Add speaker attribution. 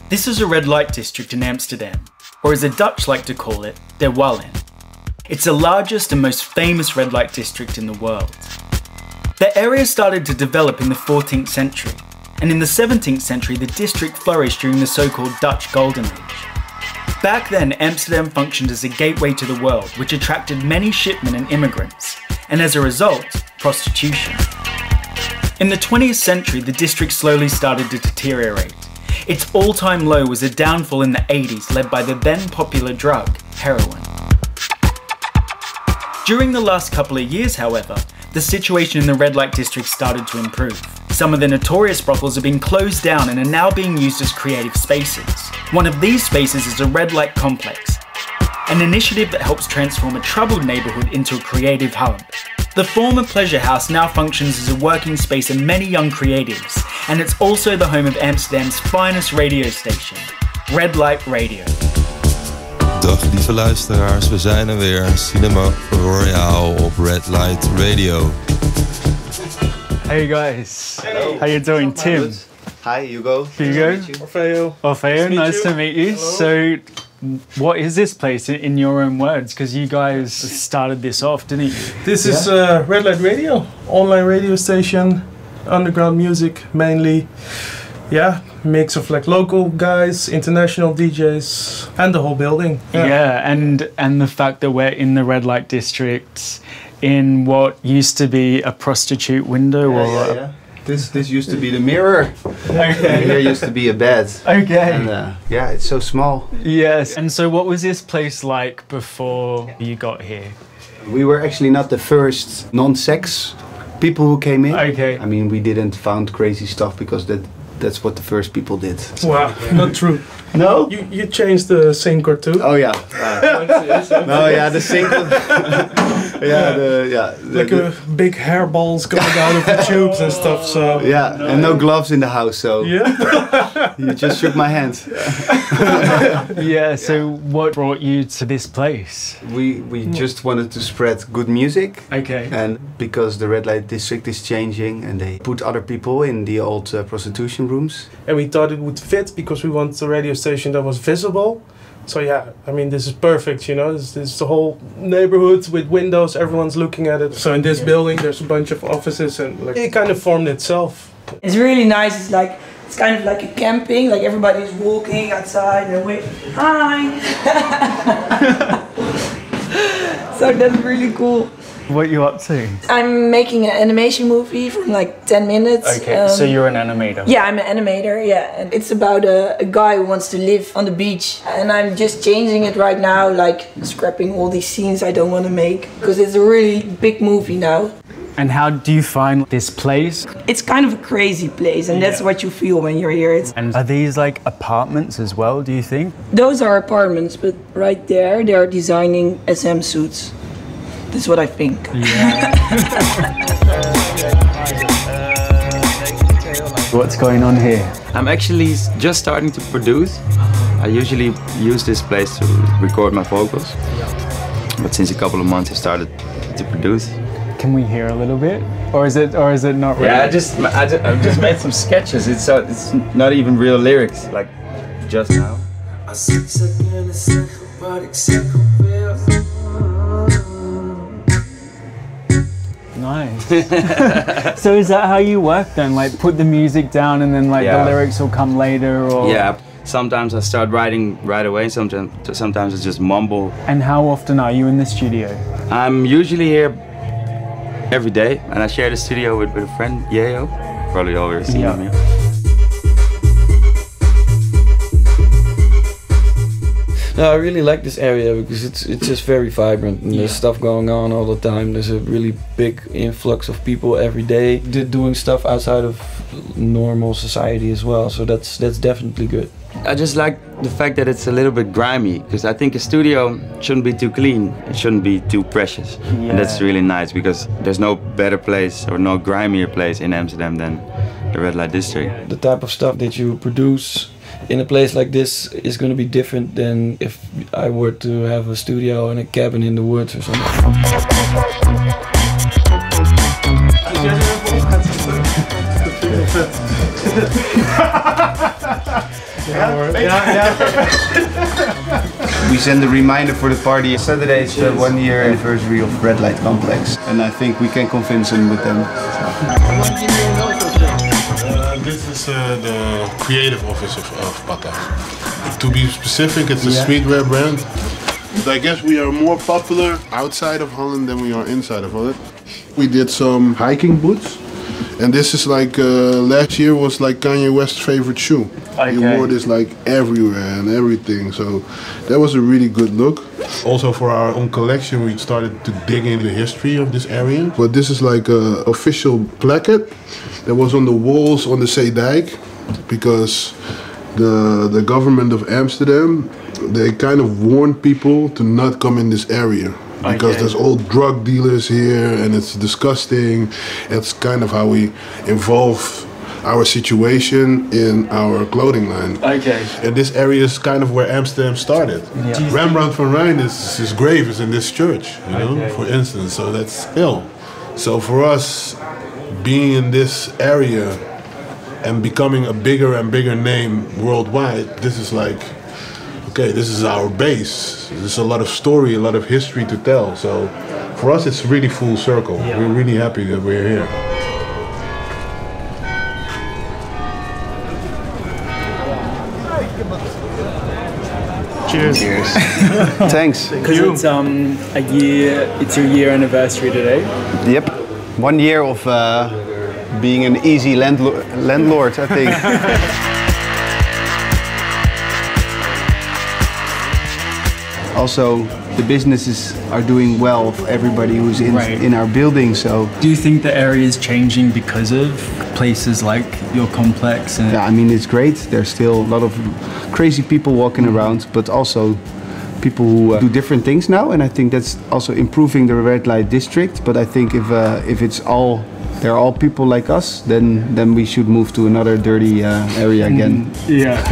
Speaker 1: This is a red light district in Amsterdam, or as the Dutch like to call it, de Wallen. It's the largest and most famous red light district in the world. The area started to develop in the 14th century, and in the 17th century the district flourished during the so-called Dutch Golden Age. Back then, Amsterdam functioned as a gateway to the world, which attracted many shipmen and immigrants, and as a result, prostitution. In the 20th century, the district slowly started to deteriorate. Its all-time low was a downfall in the 80s led by the then popular drug, heroin. During the last couple of years, however, the situation in the red light district started to improve. Some of the notorious brothels have been closed down and are now being used as creative spaces. One of these spaces is a red light complex, an initiative that helps transform a troubled neighbourhood into a creative hub. The former pleasure house now functions as a working space of many young creatives, and it's also the home of Amsterdam's finest radio station, Red Light Radio.
Speaker 2: Dag lieve luisteraars, we zijn er weer. Cinema Royale op Red Light Radio.
Speaker 1: Hey guys.
Speaker 3: Hello.
Speaker 1: How you doing, Tim?
Speaker 3: Hi, Hugo.
Speaker 1: Hugo. Orpheu, nice to meet you. So, what is this place in your own words? Because you guys started this off, didn't you?
Speaker 4: This is Red Light Radio, online radio station, underground music mainly. Yeah, mix of like local guys, international DJs, and the whole building.
Speaker 1: Yeah, and the fact that we're in the red light district, in what used to be a prostitute window,
Speaker 3: Yeah. This used to be the mirror.
Speaker 1: Okay.
Speaker 3: And here used to be a bed.
Speaker 1: Okay.
Speaker 3: And yeah, it's so small.
Speaker 1: Yes. And so, what was this place like before you got here?
Speaker 3: We were actually not the first non-sex people who came in.
Speaker 1: Okay.
Speaker 3: I mean, we didn't found crazy stuff because that's what the first people did.
Speaker 4: Wow, not true.
Speaker 3: No?
Speaker 4: You changed the sink or two.
Speaker 3: Oh yeah. No, yeah, the sink.
Speaker 4: Like a big hairballs coming out of the tubes and stuff. So
Speaker 3: yeah, and no gloves in the house, so
Speaker 4: yeah.
Speaker 3: you just shook my hand.
Speaker 1: Yeah. So, what brought you to this place?
Speaker 3: We just wanted to spread good music.
Speaker 1: Okay.
Speaker 3: And because the red light district is changing and they put other people in the old prostitution rooms.
Speaker 4: And we thought it would fit because we want a radio station that was visible. So yeah, I mean, this is perfect, you know, this is the whole neighborhood with windows, everyone's looking at it. So in this building there's a bunch of offices and like, it kind of formed itself.
Speaker 5: It's really nice, it's kind of like a camping, like everybody's walking outside and wait, hi! So that's really cool.
Speaker 1: What are you up to?
Speaker 5: I'm making an animation movie from like 10 minutes.
Speaker 1: Okay, so you're an animator?
Speaker 5: Yeah, I'm an animator, yeah. And it's about a guy who wants to live on the beach. And I'm just changing it right now, like scrapping all these scenes I don't want to make. Because it's a really big movie now.
Speaker 1: And how do you find this place?
Speaker 5: It's kind of a crazy place, and that's what you feel when you're here.
Speaker 1: And are these like apartments as well, do you think?
Speaker 5: Those are apartments, but right there they're designing SM suits. That's what I think.
Speaker 1: Yeah. What's going on here?
Speaker 6: I'm actually just starting to produce. I usually use this place to record my vocals. But since a couple of months I started to produce.
Speaker 1: Can we hear a little bit? Or is it not really?
Speaker 6: Yeah, I just made some sketches. It's not even real lyrics, like just now.
Speaker 1: Nice. So is that how you work then? Like put the music down and then like the lyrics will come later, or?
Speaker 6: Yeah. Sometimes I start writing right away. Sometimes I just mumble.
Speaker 1: And how often are you in the studio?
Speaker 6: I'm usually here every day, and I share the studio with a friend, Yayo. Probably already seen him. Yeah.
Speaker 7: No, I really like this area because it's just very vibrant and there's stuff going on all the time. There's a really big influx of people every day doing stuff outside of normal society as well. So that's definitely good.
Speaker 6: I just like the fact that it's a little bit grimy, because I think a studio shouldn't be too clean. It shouldn't be too precious. Yeah. And that's really nice, because there's no better place or no grimier place in Amsterdam than the Red Light District.
Speaker 7: The type of stuff that you produce in a place like this is going to be different than if I were to have a studio in a cabin in the woods or something.
Speaker 3: We send a reminder for the party. Saturday is the 1 year anniversary of Red Light Complex, and I think we can convince them with them.
Speaker 8: This is the creative office of Patta. To be specific, it's a streetwear brand. I guess we are more popular outside of Holland than we are inside of Holland. We did some hiking boots. And this is like, last year was like Kanye West's favorite shoe. Okay. He wore this like everywhere and everything, so that was a really good look. Also for our own collection we started to dig into the history of this area. But this is like an official placard that was on the walls on the Zeedijk, because the government of Amsterdam, they kind of warned people to not come in this area. Because there's all drug dealers here and it's disgusting. That's kind of how we involve our situation in our clothing line. Okay. And this area is kind of where Amsterdam started. Yeah. Rembrandt van Rijn, his grave is in this church, you know, for instance. So that's ill. So for us, being in this area and becoming a bigger and bigger name worldwide, this is like, okay, this is our base. There's a lot of story, a lot of history to tell. So for us, it's really full circle. Yeah. We're really happy that we're here.
Speaker 3: Cheers. Cheers. Thanks.
Speaker 1: Because it's your year anniversary today.
Speaker 3: Yep. 1 year of being an easy landlord, I think. Also, the businesses are doing well for everybody who's in our building. So,
Speaker 1: do you think the area is changing because of places like your complex?
Speaker 3: Yeah, I mean it's great. There's still a lot of crazy people walking around, but also people who do different things now. And I think that's also improving the red light district. But I think if it's all they're all people like us, then we should move to another dirty area again.
Speaker 1: Yeah.